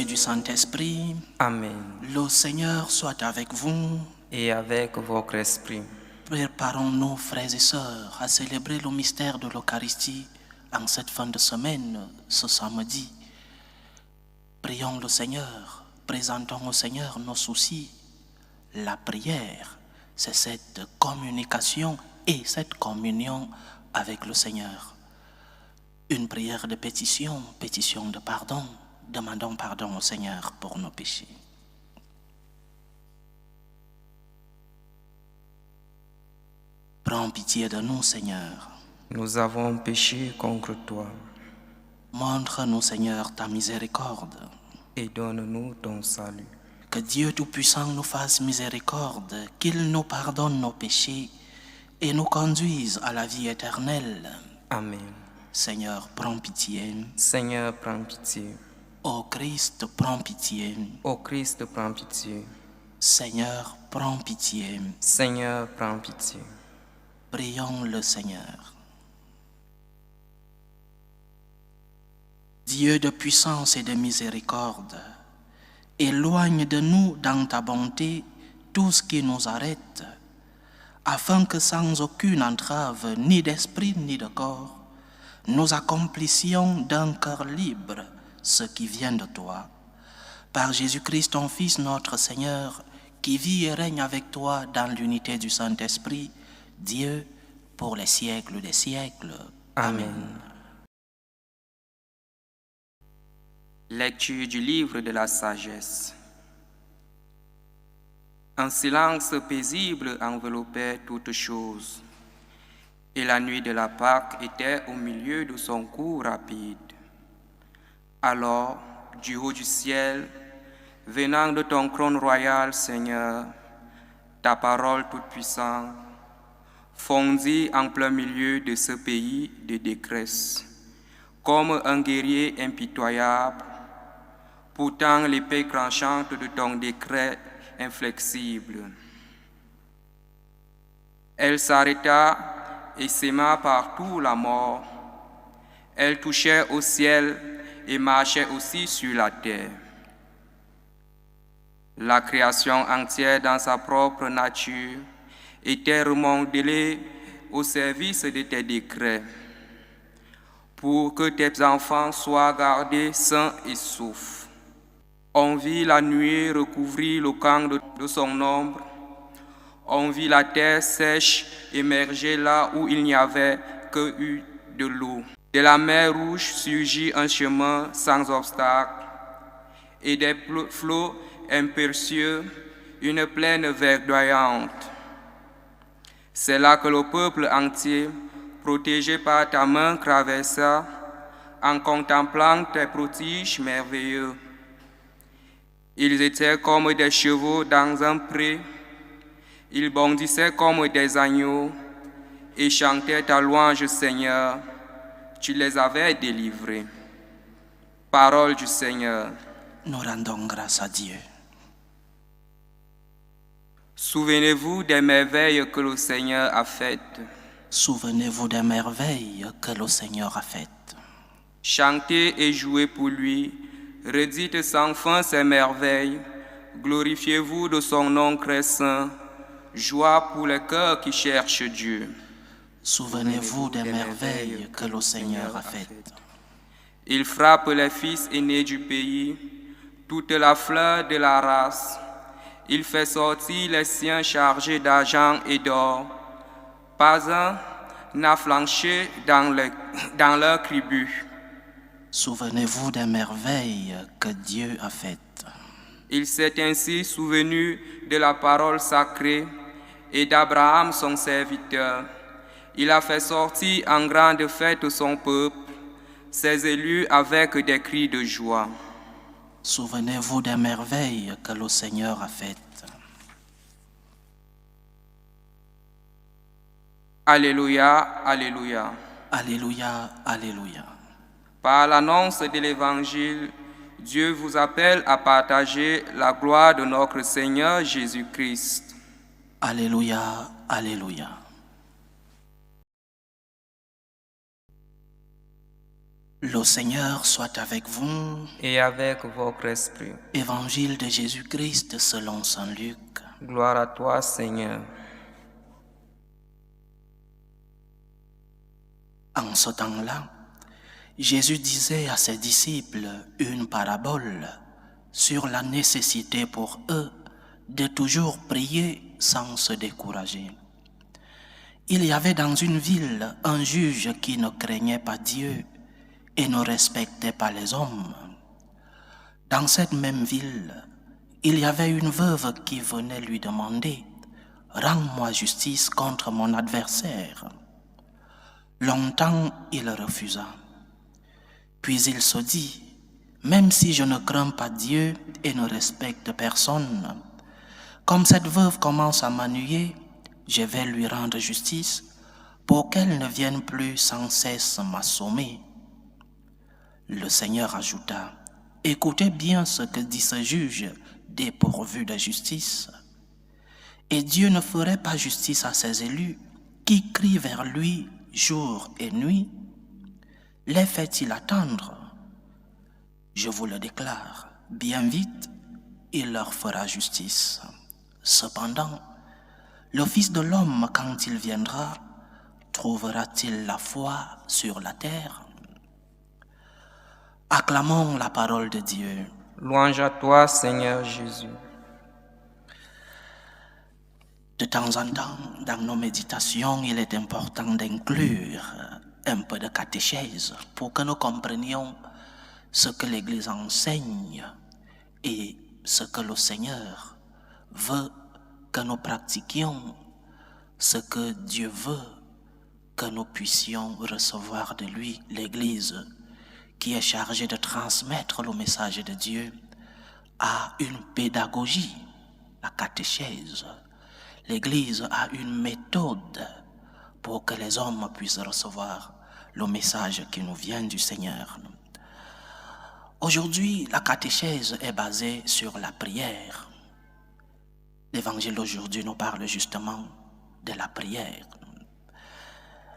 et du Saint-Esprit. Amen. Le Seigneur soit avec vous. Et avec votre esprit. Préparons-nous, frères et sœurs, à célébrer le mystère de l'Eucharistie en cette fin de semaine, ce samedi. Prions le Seigneur, présentons au Seigneur nos soucis. La prière, c'est cette communication et cette communion avec le Seigneur. Une prière de pétition, pétition de pardon. Demandons pardon au Seigneur pour nos péchés. Prends pitié de nous, Seigneur. Nous avons péché contre toi. Montre-nous, Seigneur, ta miséricorde. Et donne-nous ton salut. Que Dieu Tout-Puissant nous fasse miséricorde, qu'il nous pardonne nos péchés et nous conduise à la vie éternelle. Amen. Seigneur, prends pitié. Seigneur, prends pitié. Ô Christ, prends pitié. Ô Christ, prends pitié. Seigneur, prends pitié. Seigneur, prends pitié. Prions le Seigneur. Dieu de puissance et de miséricorde, éloigne de nous dans ta bonté tout ce qui nous arrête, afin que sans aucune entrave, ni d'esprit ni de corps, nous accomplissions d'un cœur libre ce qui vient de toi. Par Jésus-Christ, ton Fils, notre Seigneur, qui vit et règne avec toi dans l'unité du Saint-Esprit, Dieu, pour les siècles des siècles. Amen. Lecture du livre de la sagesse. Un silence paisible enveloppait toutes choses, et la nuit de la Pâque était au milieu de son cours rapide. Alors, du haut du ciel, venant de ton trône royal, Seigneur, ta parole toute-puissante fondit en plein milieu de ce pays de détresse, comme un guerrier impitoyable, pourtant l'épée tranchante de ton décret inflexible. Elle s'arrêta et sema partout la mort. Elle touchait au ciel et marchait aussi sur la terre. La création entière dans sa propre nature était remodelée au service de tes décrets, pour que tes enfants soient gardés sains et saufs. On vit la nuée recouvrir le camp de son ombre. On vit la terre sèche émerger là où il n'y avait que eu de l'eau. De la mer Rouge surgit un chemin sans obstacle, et des flots impétueux, une plaine verdoyante. C'est là que le peuple entier, protégé par ta main, traversa en contemplant tes prodiges merveilleux. Ils étaient comme des chevaux dans un pré, ils bondissaient comme des agneaux et chantaient ta louange, Seigneur. Tu les avais délivrés. Parole du Seigneur. Nous rendons grâce à Dieu. Souvenez-vous des merveilles que le Seigneur a faites. Souvenez-vous des merveilles que le Seigneur a faites. Chantez et jouez pour lui. Redites sans fin ses merveilles. Glorifiez-vous de son nom très saint. Joie pour les cœurs qui cherchent Dieu. Souvenez-vous des merveilles que le Seigneur a faites. Il frappe les fils aînés du pays, toute la fleur de la race. Il fait sortir les siens chargés d'argent et d'or. Pas un n'a flanché dans leur tribut. Souvenez-vous des merveilles que Dieu a faites. Il s'est ainsi souvenu de la parole sacrée et d'Abraham son serviteur. Il a fait sortir en grande fête son peuple, ses élus avec des cris de joie. Souvenez-vous des merveilles que le Seigneur a faites. Alléluia, Alléluia. Alléluia, Alléluia. Par l'annonce de l'Évangile, Dieu vous appelle à partager la gloire de notre Seigneur Jésus-Christ. Alléluia, Alléluia. Le Seigneur soit avec vous. et avec votre esprit. Évangile de Jésus-Christ selon saint Luc. Gloire à toi, Seigneur. En ce temps-là, Jésus disait à ses disciples une parabole sur la nécessité pour eux de toujours prier sans se décourager. Il y avait dans une ville un juge qui ne craignait pas Dieu et ne respectait pas les hommes. Dans cette même ville, il y avait une veuve qui venait lui demander « Rends-moi justice contre mon adversaire ». Longtemps, il refusa. Puis il se dit « Même si je ne crains pas Dieu et ne respecte personne, comme cette veuve commence à m'ennuyer, je vais lui rendre justice pour qu'elle ne vienne plus sans cesse m'assommer. » Le Seigneur ajouta « Écoutez bien ce que dit ce juge dépourvu de justice. Et Dieu ne ferait pas justice à ses élus qui crient vers lui jour et nuit. Les fait-il attendre? Je vous le déclare, bien vite, il leur fera justice. Cependant, le Fils de l'homme, quand il viendra, trouvera-t-il la foi sur la terre? Acclamons la parole de Dieu. Louange à toi, Seigneur Jésus. De temps en temps, dans nos méditations, il est important d'inclure un peu de catéchèse pour que nous comprenions ce que l'Église enseigne et ce que le Seigneur veut que nous pratiquions, ce que Dieu veut que nous puissions recevoir de lui, l'Église qui est chargée de transmettre le message de Dieu a une pédagogie, la catéchèse. L'Église a une méthode pour que les hommes puissent recevoir le message qui nous vient du Seigneur. Aujourd'hui, la catéchèse est basée sur la prière. L'Évangile d'aujourd'hui nous parle justement de la prière.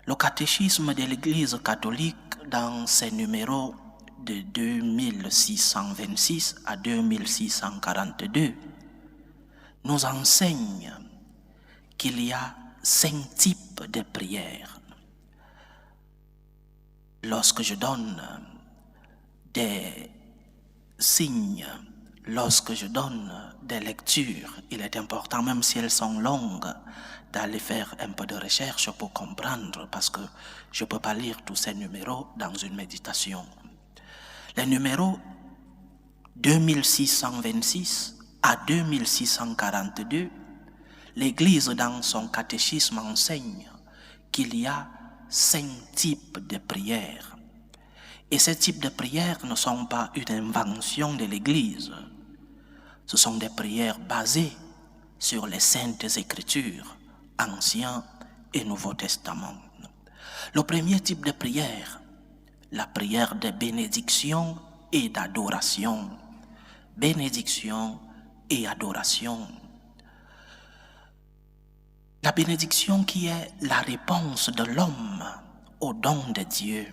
Le catéchisme de l'Église catholique, dans ses numéros de 2626 à 2642, nous enseigne qu'il y a 5 types de prières. Lorsque je donne des signes, lorsque je donne des lectures, il est important, même si elles sont longues, d'aller faire un peu de recherche pour comprendre, parce que je ne peux pas lire tous ces numéros dans une méditation. Les numéros 2626 à 2642, l'Église dans son catéchisme enseigne qu'il y a 5 types de prières. Et ces types de prières ne sont pas une invention de l'Église. Ce sont des prières basées sur les Saintes Écritures, Ancien et Nouveau Testament. Le premier type de prière, la prière de bénédiction et d'adoration. Bénédiction et adoration. La bénédiction qui est la réponse de l'homme au don de Dieu.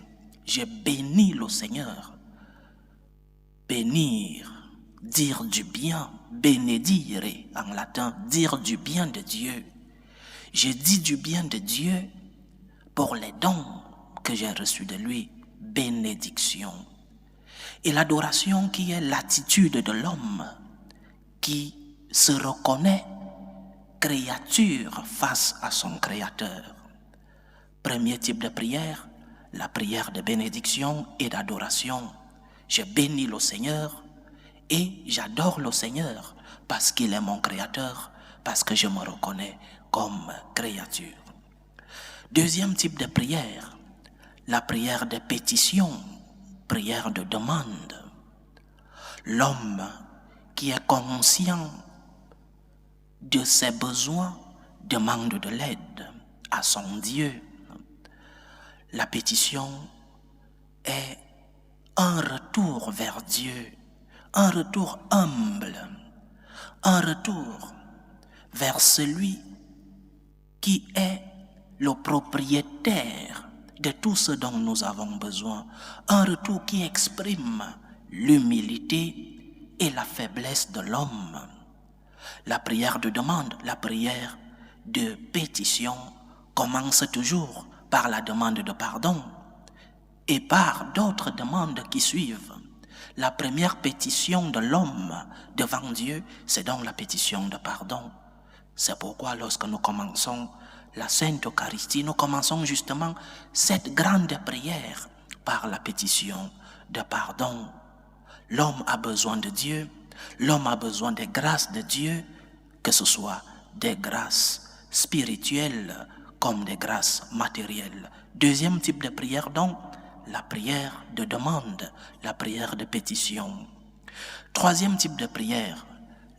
Je bénis le Seigneur. Bénir, dire du bien, bénédire en latin, dire du bien de Dieu. Je dis du bien de Dieu pour les dons que j'ai reçus de lui, bénédiction. Et l'adoration qui est l'attitude de l'homme qui se reconnaît créature face à son Créateur. Premier type de prière, la prière de bénédiction et d'adoration. Je bénis le Seigneur et j'adore le Seigneur parce qu'il est mon Créateur, parce que je me reconnais comme créature. Deuxième type de prière, la prière de pétition, prière de demande. L'homme qui est conscient de ses besoins demande de l'aide à son Dieu. La pétition est un retour vers Dieu, un retour humble, un retour vers celui qui est le propriétaire de tout ce dont nous avons besoin. Un retour qui exprime l'humilité et la faiblesse de l'homme. La prière de demande, la prière de pétition commence toujours par la demande de pardon et par d'autres demandes qui suivent. La première pétition de l'homme devant Dieu, c'est donc la pétition de pardon. C'est pourquoi lorsque nous commençons la Sainte Eucharistie, nous commençons justement cette grande prière par la pétition de pardon. L'homme a besoin de Dieu, l'homme a besoin des grâces de Dieu, que ce soit des grâces spirituelles comme des grâces matérielles. Deuxième type de prière donc, la prière de demande, la prière de pétition. Troisième type de prière,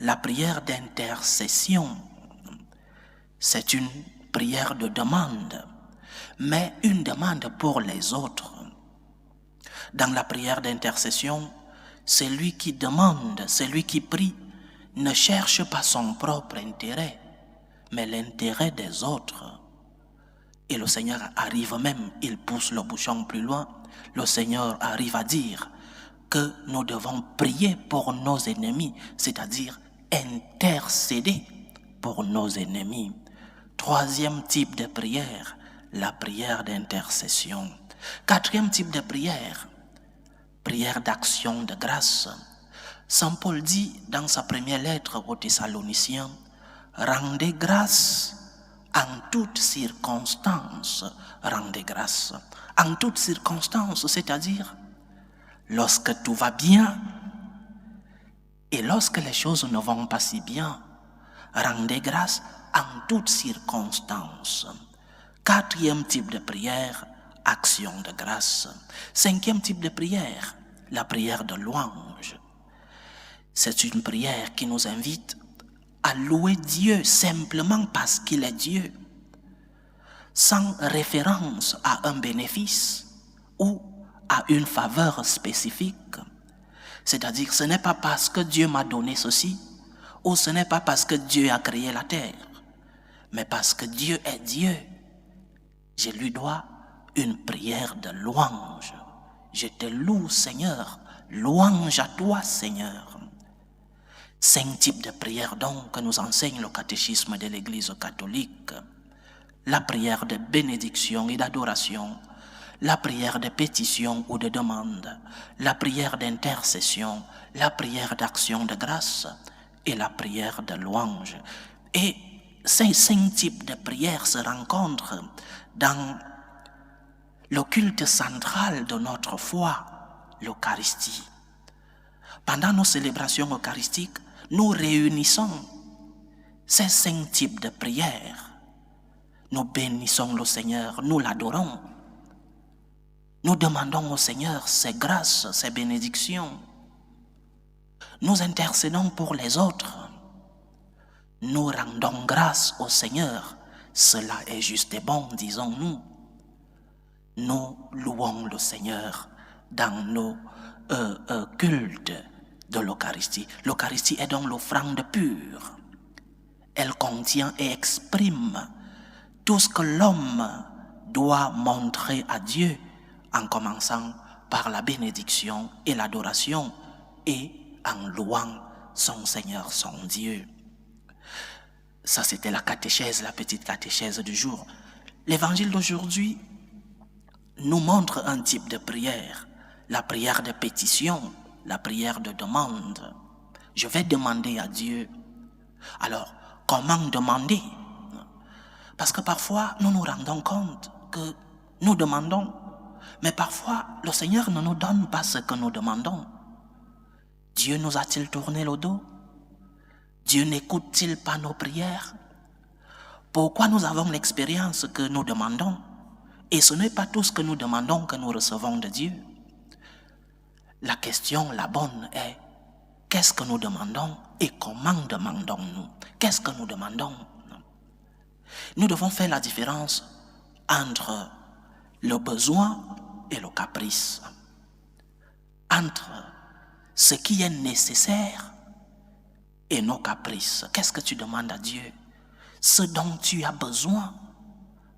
la prière d'intercession. C'est une prière de demande, mais une demande pour les autres. Dans la prière d'intercession, celui qui demande, celui qui prie, ne cherche pas son propre intérêt, mais l'intérêt des autres. Et le Seigneur arrive même, il pousse le bouchon plus loin, le Seigneur arrive à dire que nous devons prier pour nos ennemis, c'est-à-dire intercéder pour nos ennemis. Troisième type de prière, la prière d'intercession. Quatrième type de prière, prière d'action de grâce. Saint Paul dit dans sa première lettre aux Thessaloniciens, « Rendez grâce en toutes circonstances. » Rendez grâce en toutes circonstances, c'est-à-dire lorsque tout va bien et lorsque les choses ne vont pas si bien. Rendez grâce en toutes circonstances. Quatrième type de prière, action de grâce. Cinquième type de prière, la prière de louange. C'est une prière qui nous invite à louer Dieu simplement parce qu'il est Dieu, sans référence à un bénéfice ou à une faveur spécifique. C'est-à-dire, ce n'est pas parce que Dieu m'a donné ceci, ou ce n'est pas parce que Dieu a créé la terre, mais parce que Dieu est Dieu. Je lui dois une prière de louange. Je te loue, Seigneur. Louange à toi, Seigneur. 5 types de prières donc que nous enseigne le catéchisme de l'Église catholique. La prière de bénédiction et d'adoration, la prière de pétition ou de demande, la prière d'intercession, la prière d'action de grâce et la prière de louange. Et ces 5 types de prières se rencontrent dans le culte central de notre foi, l'Eucharistie. Pendant nos célébrations eucharistiques, nous réunissons ces 5 types de prières. Nous bénissons le Seigneur, nous l'adorons. Nous demandons au Seigneur ses grâces, ses bénédictions. Nous intercédons pour les autres. Nous rendons grâce au Seigneur. Cela est juste et bon, disons-nous. Nous louons le Seigneur dans nos cultes de l'Eucharistie. L'Eucharistie est donc l'offrande pure. Elle contient et exprime tout ce que l'homme doit montrer à Dieu, en commençant par la bénédiction et l'adoration et en louant son Seigneur, son Dieu. Ça, c'était la catéchèse, la petite catéchèse du jour. L'évangile d'aujourd'hui nous montre un type de prière, la prière de pétition, la prière de demande. Je vais demander à Dieu. Alors, comment demander? Parce que parfois, nous nous rendons compte que nous demandons, mais parfois, le Seigneur ne nous donne pas ce que nous demandons. Dieu nous a-t-il tourné le dos? Dieu n'écoute-t-il pas nos prières? Pourquoi nous avons l'expérience que nous demandons? Et ce n'est pas tout ce que nous demandons que nous recevons de Dieu. La question, la bonne est, qu'est-ce que nous demandons et comment demandons-nous? Qu'est-ce que nous demandons? Nous devons faire la différence entre le besoin et le caprice, entre ce qui est nécessaire et nos caprices. Qu'est-ce que tu demandes à Dieu? Ce dont tu as besoin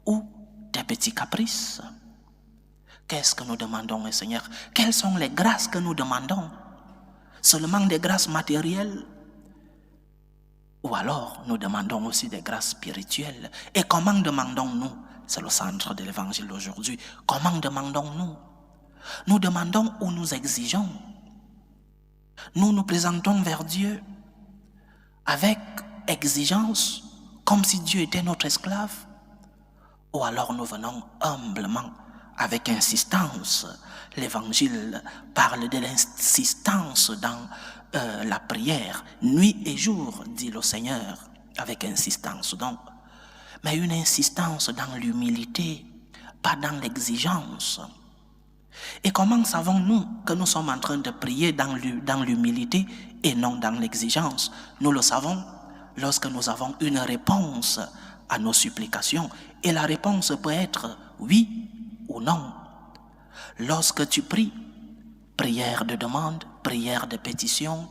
ou tes petits caprices? Qu'est-ce que nous demandons au Seigneur? Quelles sont les grâces que nous demandons? Seulement des grâces matérielles? Ou alors nous demandons aussi des grâces spirituelles? Et comment demandons-nous? C'est le centre de l'évangile d'aujourd'hui. Comment demandons-nous? Nous demandons ou nous exigeons. Nous nous présentons vers Dieu avec exigence, comme si Dieu était notre esclave. Ou alors nous venons humblement, avec insistance. L'évangile parle de l'insistance dans la prière, nuit et jour, dit le Seigneur, avec insistance donc. Mais une insistance dans l'humilité, pas dans l'exigence. Et comment savons-nous que nous sommes en train de prier dans l'humilité et non dans l'exigence? Nous le savons lorsque nous avons une réponse à nos supplications. Et la réponse peut être oui ou non. Lorsque tu pries, prière de demande, prière de pétition,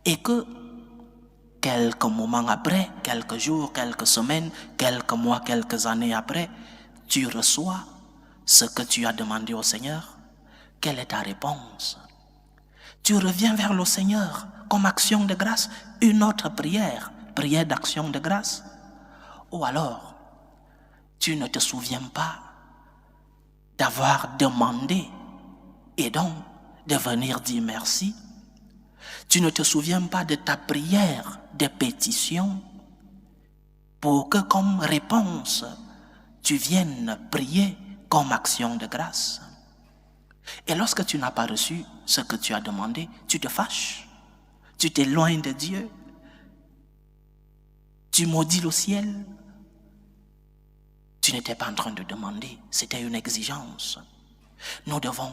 et que quelques moments après, quelques jours, quelques semaines, quelques mois, quelques années après, tu reçois ce que tu as demandé au Seigneur, quelle est ta réponse? Tu reviens vers le Seigneur comme action de grâce, une autre prière, prière d'action de grâce. Ou alors, tu ne te souviens pas d'avoir demandé et donc de venir dire merci. Tu ne te souviens pas de ta prière de pétition pour que comme réponse, tu viennes prier comme action de grâce. Et lorsque tu n'as pas reçu ce que tu as demandé, tu te fâches, tu t'éloignes de Dieu, tu maudis le ciel. Tu n'étais pas en train de demander, c'était une exigence. Nous devons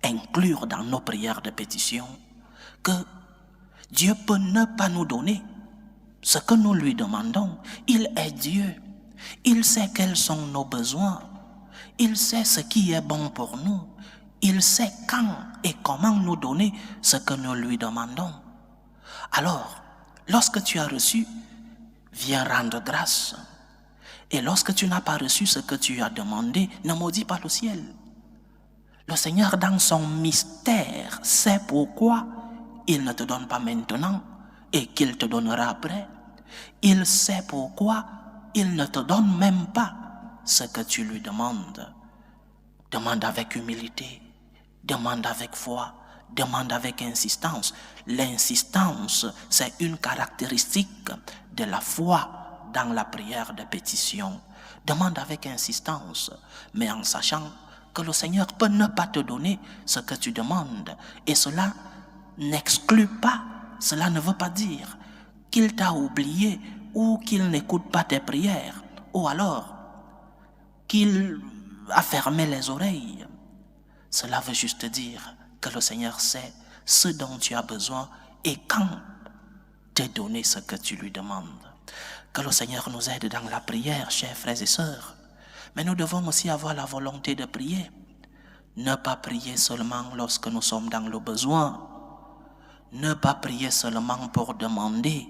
inclure dans nos prières de pétition que Dieu peut ne pas nous donner ce que nous lui demandons. Il est Dieu. Il sait quels sont nos besoins. Il sait ce qui est bon pour nous. Il sait quand et comment nous donner ce que nous lui demandons. Alors, lorsque tu as reçu, viens rendre grâce. Et lorsque tu n'as pas reçu ce que tu as demandé, ne maudis pas le ciel. Le Seigneur, dans son mystère, sait pourquoi il ne te donne pas maintenant et qu'il te donnera après. Il sait pourquoi il ne te donne même pas ce que tu lui demandes. Demande avec humilité, demande avec foi, demande avec insistance. L'insistance, c'est une caractéristique de la foi dans la prière de pétition. Demande avec insistance, mais en sachant que le Seigneur peut ne pas te donner ce que tu demandes. Et cela n'exclut pas, cela ne veut pas dire qu'il t'a oublié ou qu'il n'écoute pas tes prières, ou alors qu'il a fermé les oreilles. Cela veut juste dire que le Seigneur sait ce dont tu as besoin et quand te donner ce que tu lui demandes. Que le Seigneur nous aide dans la prière, chers frères et sœurs. Mais nous devons aussi avoir la volonté de prier. Ne pas prier seulement lorsque nous sommes dans le besoin. Ne pas prier seulement pour demander.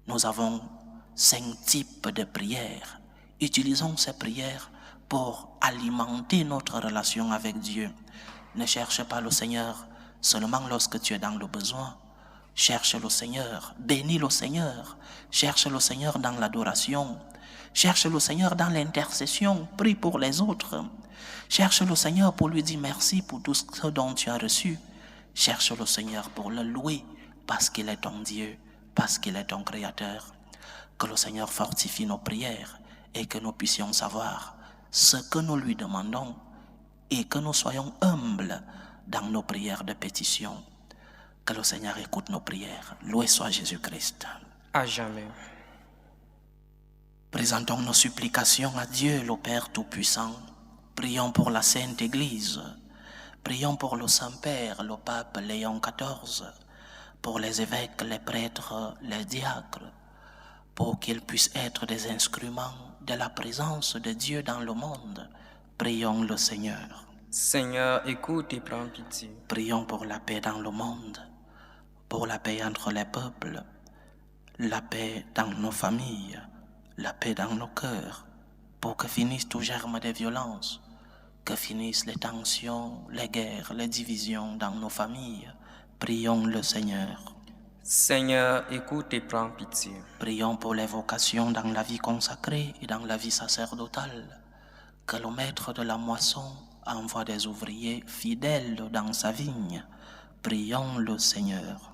Nous avons 5 types de prières. Utilisons ces prières pour alimenter notre relation avec Dieu. Ne cherche pas le Seigneur seulement lorsque tu es dans le besoin. Cherche le Seigneur, bénis le Seigneur, cherche le Seigneur dans l'adoration, cherche le Seigneur dans l'intercession, prie pour les autres, cherche le Seigneur pour lui dire merci pour tout ce dont tu as reçu, cherche le Seigneur pour le louer parce qu'il est ton Dieu, parce qu'il est ton Créateur. Que le Seigneur fortifie nos prières et que nous puissions savoir ce que nous lui demandons et que nous soyons humbles dans nos prières de pétition. Que le Seigneur écoute nos prières. Loué soit Jésus-Christ. À jamais. Présentons nos supplications à Dieu, le Père Tout-Puissant. Prions pour la Sainte Église. Prions pour le Saint-Père, le Pape Léon XIV, pour les évêques, les prêtres, les diacres, pour qu'ils puissent être des instruments de la présence de Dieu dans le monde. Prions le Seigneur. Seigneur, écoute et prends pitié. Prions pour la paix dans le monde, pour la paix entre les peuples, la paix dans nos familles, la paix dans nos cœurs, pour que finisse tout germe de violence, que finissent les tensions, les guerres, les divisions dans nos familles. Prions le Seigneur. Seigneur, écoute et prends pitié. Prions pour les vocations dans la vie consacrée et dans la vie sacerdotale. Que le maître de la moisson envoie des ouvriers fidèles dans sa vigne. Prions le Seigneur.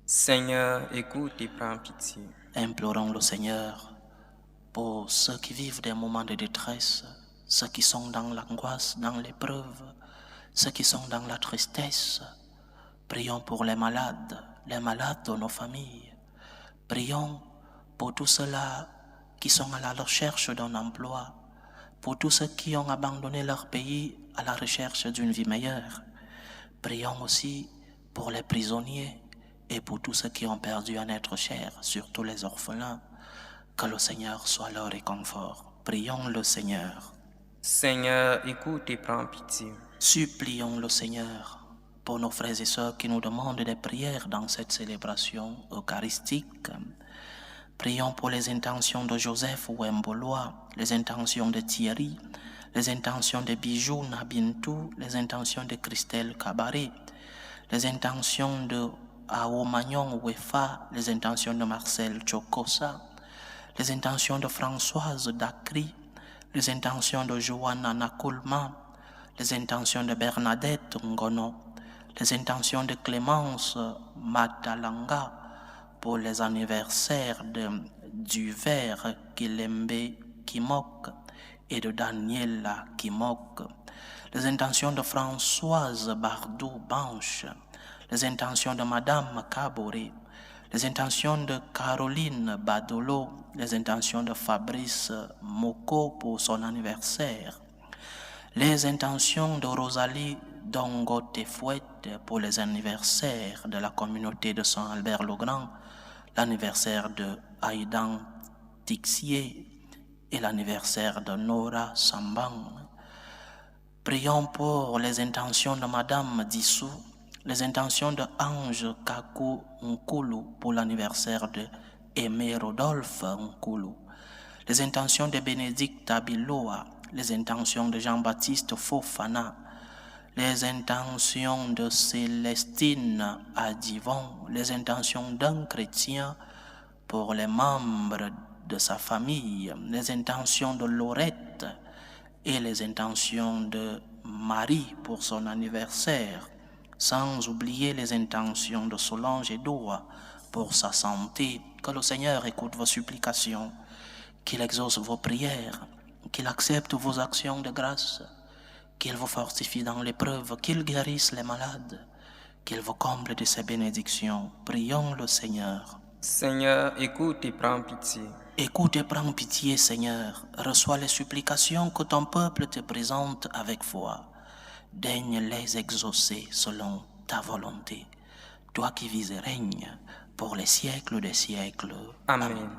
Seigneur, écoute et prends pitié. Implorons le Seigneur pour ceux qui vivent des moments de détresse, ceux qui sont dans l'angoisse, dans l'épreuve, ceux qui sont dans la tristesse. Prions pour les malades de nos familles. Prions pour tous ceux-là qui sont à la recherche d'un emploi, pour tous ceux qui ont abandonné leur pays à la recherche d'une vie meilleure. Prions aussi pour les prisonniers et pour tous ceux qui ont perdu un être cher, surtout les orphelins. Que le Seigneur soit leur réconfort. Prions le Seigneur. Seigneur, écoute et prends pitié. Supplions le Seigneur pour nos frères et sœurs qui nous demandent des prières dans cette célébration eucharistique. Prions pour les intentions de Joseph Wembolois, les intentions de Thierry, les intentions de Bijou Nabintou, les intentions de Christelle Cabaret, les intentions de Aomagnon Wefa, les intentions de Marcel Chokosa, les intentions de Françoise Dacry, les intentions de Johanna Nakulma, les intentions de Bernadette Ngono, les intentions de Clémence Matalanga pour les anniversaires du Vert Kilembe Kimok et de Daniela Kimok, les intentions de Françoise Bardou Banche, les intentions de Madame Kabore, les intentions de Caroline Badolo, les intentions de Fabrice Moko pour son anniversaire, les intentions de Rosalie Dongo-Tefouette pour les anniversaires de la communauté de Saint-Albert-le-Grand, l'anniversaire de Aïdan Tixier et l'anniversaire de Nora Sambang. Prions pour les intentions de Madame Dissou, les intentions de Ange Kaku Nkulu pour l'anniversaire de Aimé Rodolphe Nkulu, les intentions de Bénédicte Abiloa, les intentions de Jean-Baptiste Fofana, les intentions de Célestine Adivon, les intentions d'un chrétien pour les membres de sa famille, les intentions de Laurette et les intentions de Marie pour son anniversaire, sans oublier les intentions de Solange et Doua pour sa santé. Que le Seigneur écoute vos supplications, qu'il exauce vos prières, qu'il accepte vos actions de grâce, qu'il vous fortifie dans l'épreuve, qu'il guérisse les malades, qu'il vous comble de ses bénédictions. Prions le Seigneur. Seigneur, écoute et prends pitié. Écoute et prends pitié, Seigneur. Reçois les supplications que ton peuple te présente avec foi. Daigne les exaucer selon ta volonté. Toi qui vis et règnes pour les siècles des siècles. Amen.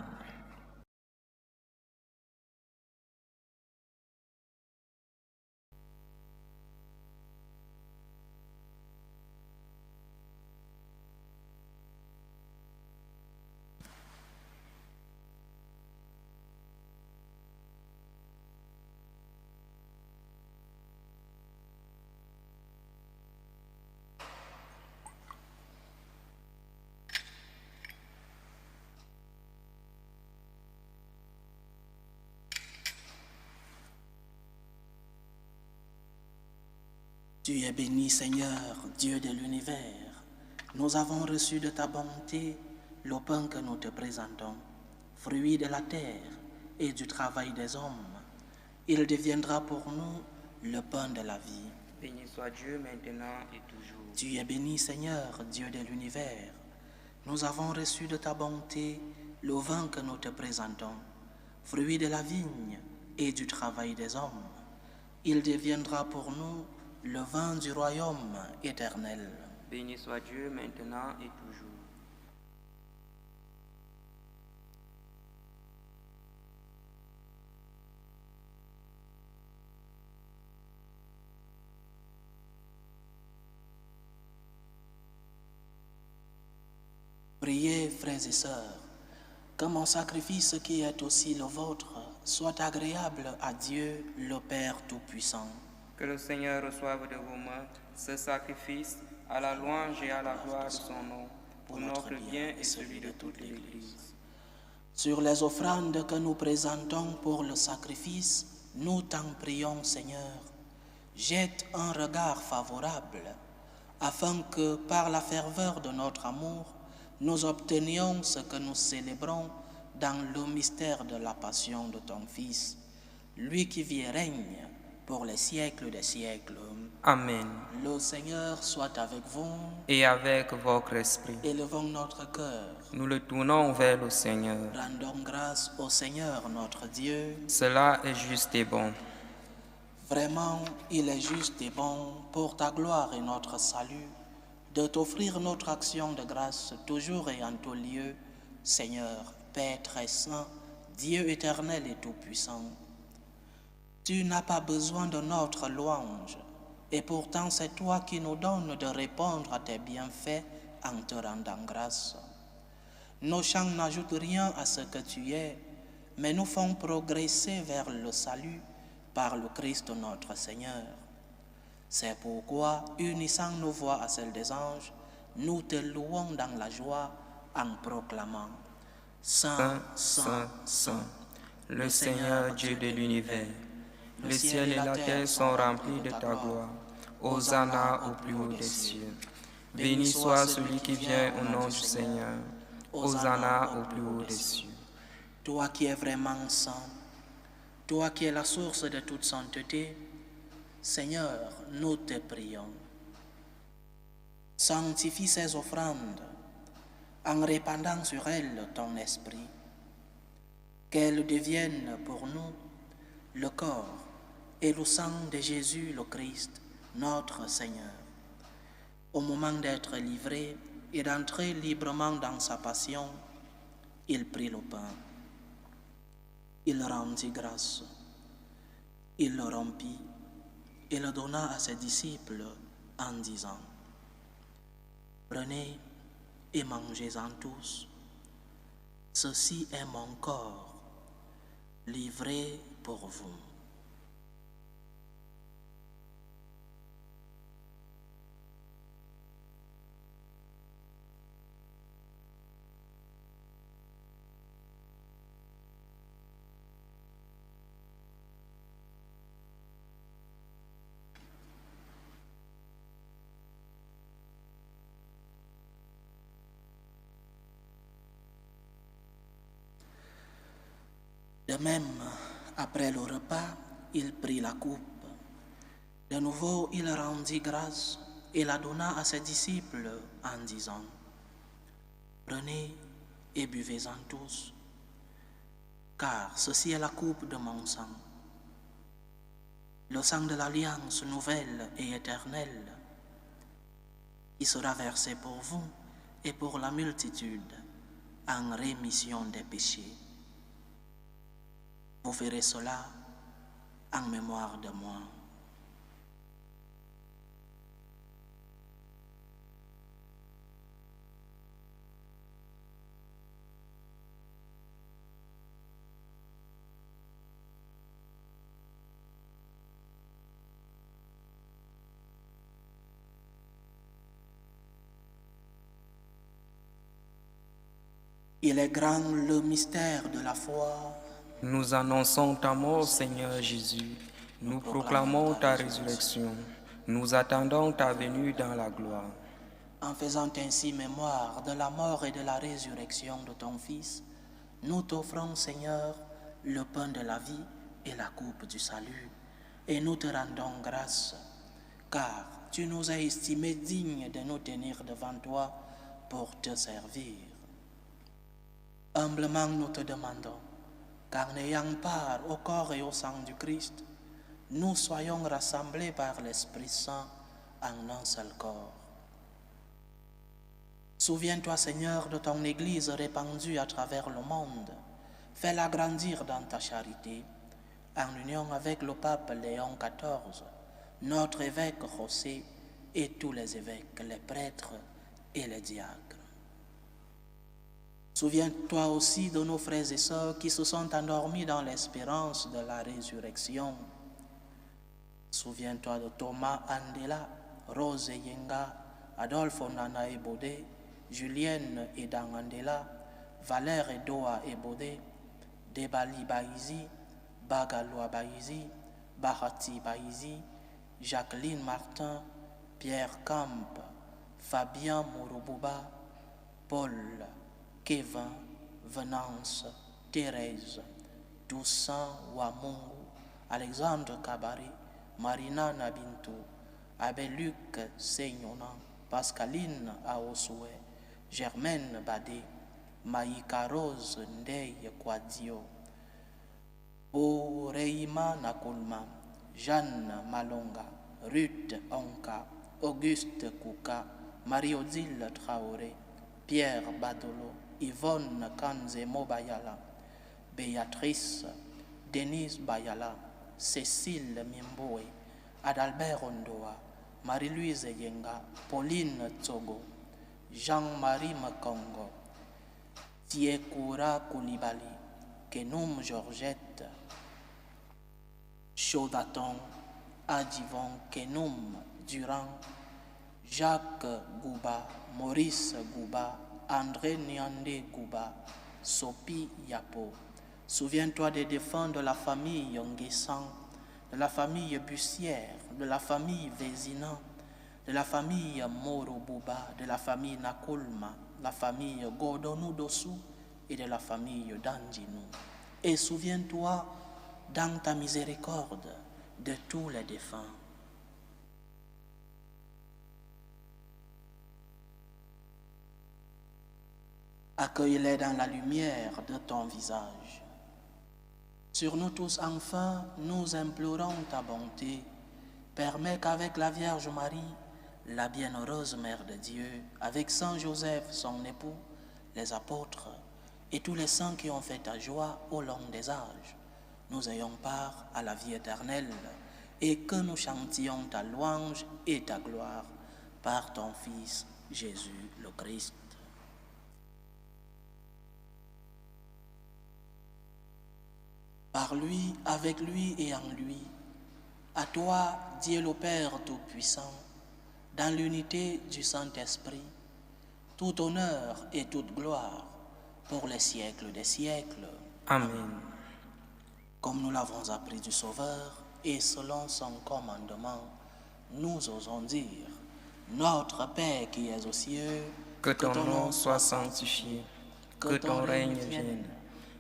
Tu es béni, Seigneur, Dieu de l'univers. Nous avons reçu de ta bonté le pain que nous te présentons, fruit de la terre et du travail des hommes. Il deviendra pour nous le pain de la vie. Béni soit Dieu maintenant et toujours. Tu es béni, Seigneur, Dieu de l'univers. Nous avons reçu de ta bonté le vin que nous te présentons, fruit de la vigne et du travail des hommes. Il deviendra pour nous le vin du royaume éternel. Béni soit Dieu maintenant et toujours. Priez, frères et sœurs, que mon sacrifice qui est aussi le vôtre soit agréable à Dieu le Père Tout-Puissant. Que le Seigneur reçoive de vos mains ce sacrifice à la louange et à la gloire de son nom, pour notre bien et celui de toute l'Église. Sur les offrandes que nous présentons pour le sacrifice, nous t'en prions, Seigneur. Jette un regard favorable, afin que, par la ferveur de notre amour, nous obtenions ce que nous célébrons dans le mystère de la passion de ton Fils, lui qui vit et règne pour les siècles des siècles. Amen. Le Seigneur soit avec vous. Et avec votre esprit, Élevons notre cœur. nous le tournons vers le Seigneur. Rendons grâce au Seigneur notre Dieu. Cela est juste et bon. Vraiment, il est juste et bon pour ta gloire et notre salut de t'offrir notre action de grâce toujours et en tout lieu, Seigneur, Père très saint, Dieu éternel et tout-puissant. Tu n'as pas besoin de notre louange, et pourtant c'est toi qui nous donnes de répondre à tes bienfaits en te rendant grâce. Nos chants n'ajoutent rien à ce que tu es, mais nous font progresser vers le salut par le Christ notre Seigneur. C'est pourquoi, unissant nos voix à celles des anges, nous te louons dans la joie en proclamant « Saint, Saint, Saint, le Seigneur Dieu de l'univers. Le ciel et la terre sont remplis de ta gloire. Hosanna au plus haut des cieux. Béni soit celui qui vient au nom du Seigneur. Hosanna au plus haut des cieux. » Toi qui es vraiment saint, toi qui es la source de toute sainteté, Seigneur, nous te prions. Sanctifie ces offrandes en répandant sur elles ton esprit, qu'elles deviennent pour nous le corps et le sang de Jésus le Christ, notre Seigneur. Au moment d'être livré et d'entrer librement dans sa passion, il prit le pain. Il rendit grâce, il le rompit et le donna à ses disciples en disant « Prenez et mangez-en tous, ceci est mon corps, livré pour vous. » De même, après le repas, il prit la coupe. De nouveau, il rendit grâce et la donna à ses disciples en disant « Prenez et buvez-en tous, car ceci est la coupe de mon sang, le sang de l'alliance nouvelle et éternelle, qui sera versé pour vous et pour la multitude en rémission des péchés. Vous ferez cela en mémoire de moi. » Il est grand le mystère de la foi. Nous annonçons ta mort, Seigneur Jésus. Nous proclamons ta résurrection. Nous attendons ta venue dans la gloire. En faisant ainsi mémoire de la mort et de la résurrection de ton Fils, nous t'offrons, Seigneur, le pain de la vie et la coupe du salut, et nous te rendons grâce, car tu nous as estimés dignes de nous tenir devant toi pour te servir. Humblement nous te demandons, car n'ayant part au corps et au sang du Christ, nous soyons rassemblés par l'Esprit Saint en un seul corps. Souviens-toi, Seigneur, de ton Église répandue à travers le monde. Fais-la grandir dans ta charité, en union avec le pape Léon XIV, notre évêque José et tous les évêques, les prêtres et les diacres. Souviens-toi aussi de nos frères et sœurs qui se sont endormis dans l'espérance de la résurrection. Souviens-toi de Thomas Andela, Rose Yenga, Adolphe Nana Ebode, Julienne Edan Andela, Valère Edoa Ebode, Debali Baizi, Bagaloa Baizi, Bahati Baizi, Jacqueline Martin, Pierre Camp, Fabien Mouroububa, Paul, Kevin, Venance, Thérèse, Toussaint Wamungu, Alexandre Kabari, Marina Nabinto, Abeluc Seignona, Pascaline Aosoué, Germaine Badé, Maïka Rose Ndeye Kwadio, Oreima Nakulma, Jeanne Malonga, Ruth Onka, Auguste Kouka, Marie-Odile Traoré, Pierre Badolo, Yvonne Kanzemo Bayala, Béatrice, Denise Bayala, Cécile Mimboe, Adalbert Ondoa, Marie-Louise Yenga, Pauline Tsogo, Jean-Marie Makongo, Tiekura Koulibaly, Kenoum Georgette, Chaudaton, Adjivon Kenoum Durand, Jacques Gouba, Maurice Gouba, André Nyandé Gouba, Sopi Yapo. Souviens-toi des défunts de la famille Nguessan, de la famille Bussière, de la famille Vézina, de la famille Moro Bouba, de la famille Nakulma, de la famille Godonou Dossou et de la famille Dandinou. Et souviens-toi dans ta miséricorde de tous les défunts. Accueille-les dans la lumière de ton visage. Sur nous tous enfin, nous implorons ta bonté. Permets qu'avec la Vierge Marie, la bienheureuse Mère de Dieu, avec Saint Joseph, son époux, les apôtres et tous les saints qui ont fait ta joie au long des âges, nous ayons part à la vie éternelle et que nous chantions ta louange et ta gloire par ton Fils Jésus le Christ. Par lui, avec lui et en lui, à toi, Dieu le Père Tout-Puissant, dans l'unité du Saint-Esprit, tout honneur et toute gloire pour les siècles des siècles. Amen. Comme nous l'avons appris du Sauveur et selon son commandement, nous osons dire, Notre Père qui es aux cieux, que ton nom soit sanctifié, que ton règne vienne,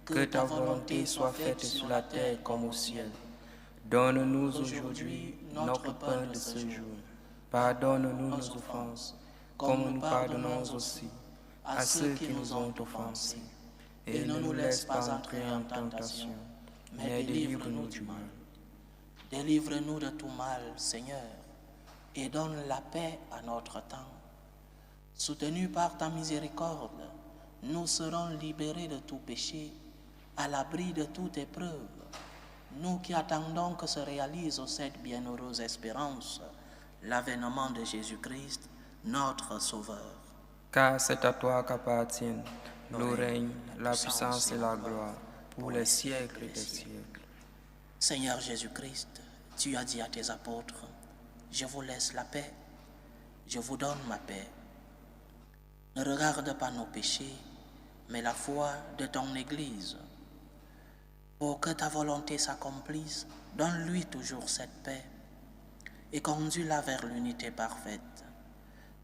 que ta volonté soit faite sur la terre comme au ciel. Donne-nous aujourd'hui notre pain de ce jour. Pardonne-nous nos offenses, comme nous pardonnons aussi à ceux qui nous ont offensés. Et ne nous laisse pas entrer en tentation, mais délivre-nous du mal. Délivre-nous de tout mal, Seigneur, et donne la paix à notre temps. Soutenus par ta miséricorde, nous serons libérés de tout péché, à l'abri de toute épreuve, nous qui attendons que se réalise cette bienheureuse espérance, l'avènement de Jésus-Christ, notre Sauveur. Car c'est à toi qu'appartiennent le règne, la puissance et la gloire, pour les siècles des siècles. Seigneur Jésus-Christ, tu as dit à tes apôtres, « Je vous laisse la paix, je vous donne ma paix. Ne regarde pas nos péchés, mais la foi de ton Église. Pour que ta volonté s'accomplisse, donne-lui toujours cette paix et conduis-la vers l'unité parfaite.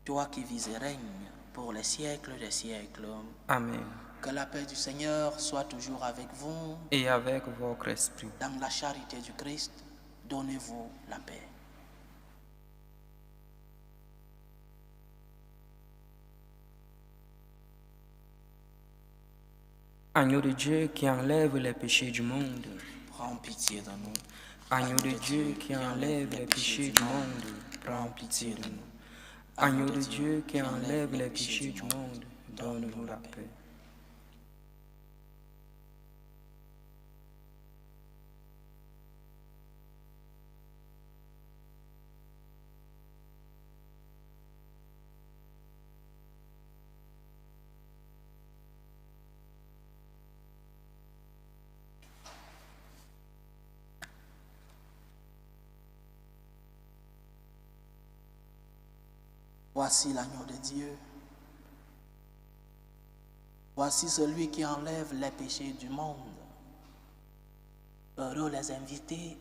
Toi qui vis et règnes pour les siècles des siècles. Amen. Que la paix du Seigneur soit toujours avec vous. Et avec votre esprit. Dans la charité du Christ, donnez-vous la paix. Agneau de Dieu qui enlève les péchés du monde. Prends pitié de nous. Agneau de Dieu qui enlève les péchés du monde. Prends pitié de nous. Agneau de Dieu qui enlève les péchés du monde. Donne-nous la paix. Voici l'agneau de Dieu. Voici celui qui enlève les péchés du monde. Heureux les invités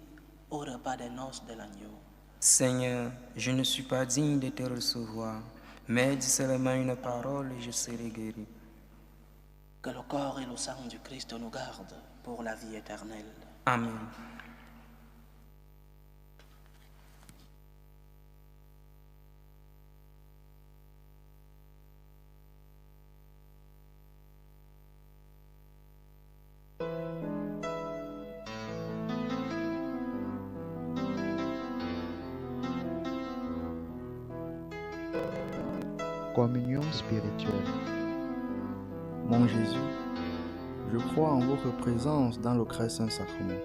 au repas des noces de l'agneau. Seigneur, je ne suis pas digne de te recevoir, mais dis seulement une parole et je serai guéri. Que le corps et le sang du Christ nous gardent pour la vie éternelle. Amen. Communion spirituelle. Mon Jésus, je crois en votre présence dans le très saint sacrement.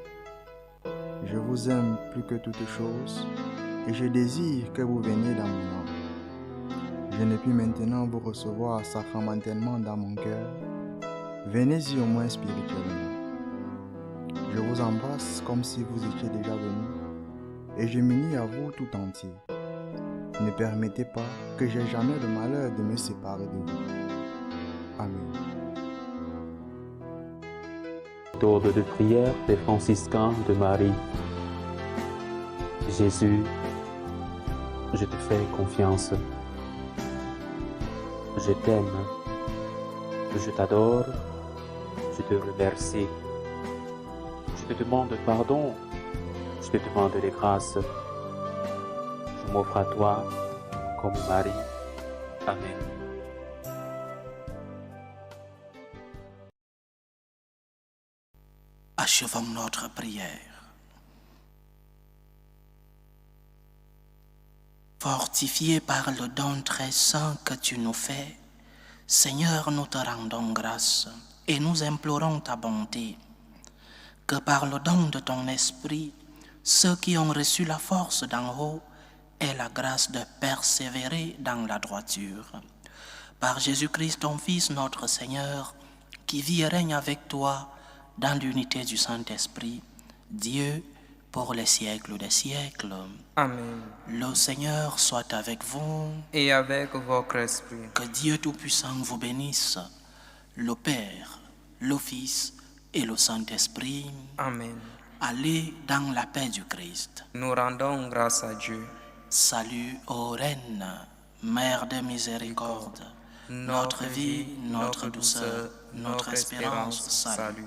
Je vous aime plus que toute chose et je désire que vous veniez dans mon âme. Je ne puis maintenant vous recevoir sacramentellement dans mon cœur. Venez-y au moins spirituellement. Je vous embrasse comme si vous étiez déjà venu et je m'unis à vous tout entier. Ne permettez pas que j'aie jamais le malheur de me séparer de vous. Amen. Méthode de prière des franciscains de Marie. Jésus, je te fais confiance. Je t'aime. Je t'adore. Je te remercie. Je te demande pardon. Je te demande des grâces. Je m'offre à toi comme Marie. Amen. Achevons notre prière. Fortifiés par le don très saint que tu nous fais, Seigneur, nous te rendons grâce et nous implorons ta bonté, que par le don de ton esprit, ceux qui ont reçu la force d'en haut aient la grâce de persévérer dans la droiture. Par Jésus-Christ, ton Fils, notre Seigneur, qui vit et règne avec toi dans l'unité du Saint-Esprit, Dieu, pour les siècles des siècles. Amen. Le Seigneur soit avec vous. Et avec votre esprit. Que Dieu Tout-Puissant vous bénisse, le Père, le Fils et le Saint-Esprit. Amen. Allez dans la paix du Christ. Nous rendons grâce à Dieu. Salut, ô Reine, Mère de miséricorde, notre vie, notre douceur, notre espérance, salut.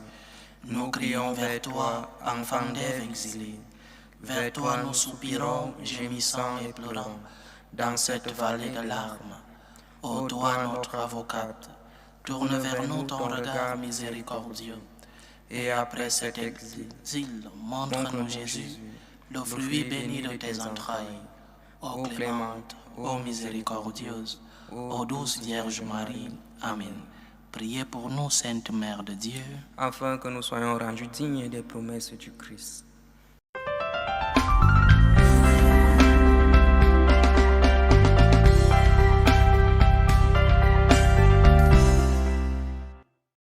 Nous crions vers toi, enfant d'Ève exilée. Vers toi nous soupirons, gémissant et pleurant, dans cette vallée de larmes. Ô toi, notre avocate, tourne vers nous ton regard miséricordieux. Et après cet exil, montre-nous Jésus, le fruit béni de tes entrailles. Ô clémente, ô miséricordieuse, ô douce Vierge Marie. Amen. Priez pour nous, Sainte Mère de Dieu, afin que nous soyons rendus dignes des promesses du Christ.